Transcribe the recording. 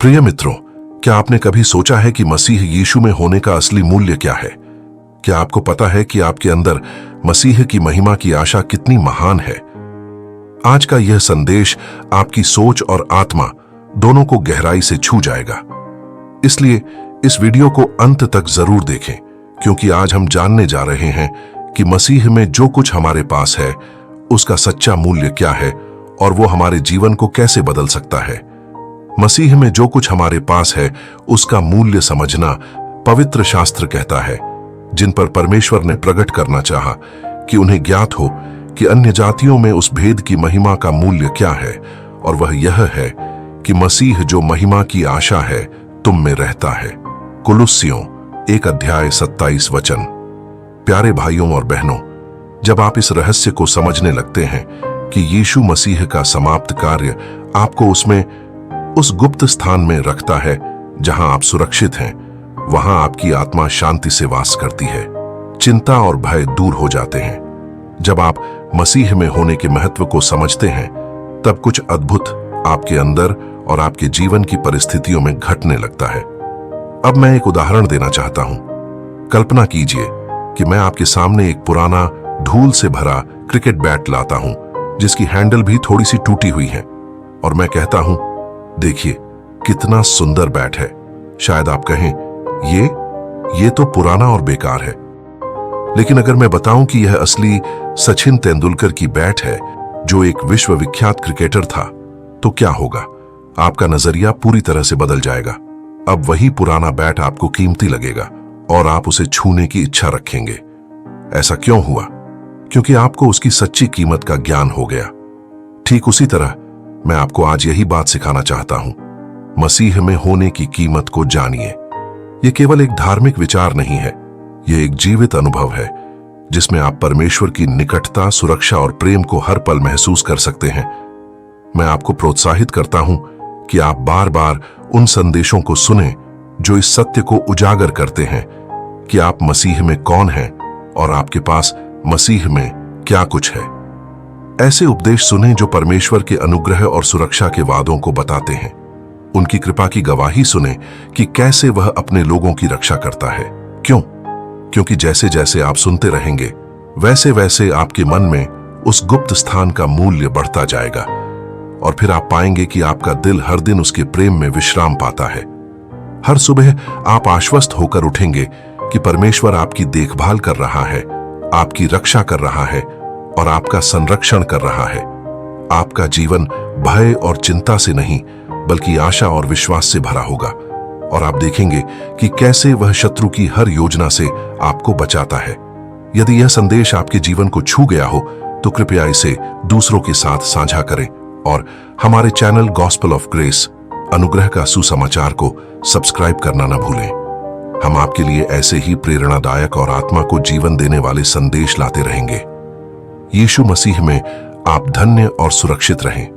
प्रिय मित्रों, क्या आपने कभी सोचा है कि मसीह यीशु में होने का असली मूल्य क्या है? क्या आपको पता है कि आपके अंदर मसीह की महिमा की आशा कितनी महान है? आज का यह संदेश आपकी सोच और आत्मा दोनों को गहराई से छू जाएगा। इसलिए इस वीडियो को अंत तक जरूर देखें, क्योंकि आज हम जानने जा रहे हैं कि मसीह में जो कुछ हमारे पास है उसका सच्चा मूल्य क्या है और वो हमारे जीवन को कैसे बदल सकता है। मसीह में जो कुछ हमारे पास है उसका मूल्य समझना पवित्र शास्त्र कहता है, जिन पर परमेश्वर ने प्रकट करना चाहा कि उन्हें ज्ञात हो कि अन्य जातियों में उस भेद की महिमा का मूल्य क्या है, और वह यह है कि मसीह जो महिमा की आशा है तुम में रहता है। कुलुस्सियों 1:27। प्यारे भाइयों और बहनों, जब आप इस रहस्य को समझने लगते हैं कि यीशु मसीह का समाप्त कार्य आपको उसमें उस गुप्त स्थान में रखता है जहां आप सुरक्षित हैं, वहां आपकी आत्मा शांति से वास करती है। चिंता और भय दूर हो जाते हैं। जब आप मसीह में होने के महत्व को समझते हैं, तब कुछ अद्भुत आपके अंदर और आपके जीवन की परिस्थितियों में घटने लगता है। अब मैं एक उदाहरण देना चाहता हूं। कल्पना कीजिए कि मैं आपके सामने एक पुराना धूल से भरा क्रिकेट बैट लाता हूं, जिसकी हैंडल भी थोड़ी सी टूटी हुई है, और मैं कहता हूं, देखिए कितना सुंदर बैट है। शायद आप कहें, ये तो पुराना और बेकार है। लेकिन अगर मैं बताऊं कि यह असली सचिन तेंदुलकर की बैट है, जो एक विश्वविख्यात क्रिकेटर था, तो क्या होगा? आपका नजरिया पूरी तरह से बदल जाएगा। अब वही पुराना बैट आपको कीमती लगेगा और आप उसे छूने की इच्छा रखेंगे। ऐसा क्यों हुआ? क्योंकि आपको उसकी सच्ची कीमत का ज्ञान हो गया। ठीक उसी तरह मैं आपको आज यही बात सिखाना चाहता हूं। मसीह में होने की कीमत को जानिए। यह केवल एक धार्मिक विचार नहीं है, यह एक जीवित अनुभव है जिसमें आप परमेश्वर की निकटता, सुरक्षा और प्रेम को हर पल महसूस कर सकते हैं। मैं आपको प्रोत्साहित करता हूं कि आप बार बार उन संदेशों को सुनें जो इस सत्य को उजागर करते हैं कि आप मसीह में कौन हैं और आपके पास मसीह में क्या कुछ है। ऐसे उपदेश सुनें जो परमेश्वर के अनुग्रह और सुरक्षा के वादों को बताते हैं। उनकी कृपा की गवाही सुनें कि कैसे वह अपने लोगों की रक्षा करता है। क्यों? क्योंकि जैसे जैसे आप सुनते रहेंगे, वैसे वैसे आपके मन में उस गुप्त स्थान का मूल्य बढ़ता जाएगा, और फिर आप पाएंगे कि आपका दिल हर दिन उसके प्रेम में विश्राम पाता है। हर सुबह आप आश्वस्त होकर उठेंगे कि परमेश्वर आपकी देखभाल कर रहा है, आपकी रक्षा कर रहा है और आपका संरक्षण कर रहा है। आपका जीवन भय और चिंता से नहीं, बल्कि आशा और विश्वास से भरा होगा, और आप देखेंगे कि कैसे वह शत्रु की हर योजना से आपको बचाता है। यदि यह संदेश आपके जीवन को छू गया हो, तो कृपया इसे दूसरों के साथ साझा करें और हमारे चैनल गॉस्पेल ऑफ ग्रेस, अनुग्रह का सुसमाचार को सब्सक्राइब करना न भूलें। हम आपके लिए ऐसे ही प्रेरणादायक और आत्मा को जीवन देने वाले संदेश लाते रहेंगे। यीशु मसीह में आप धन्य और सुरक्षित रहें।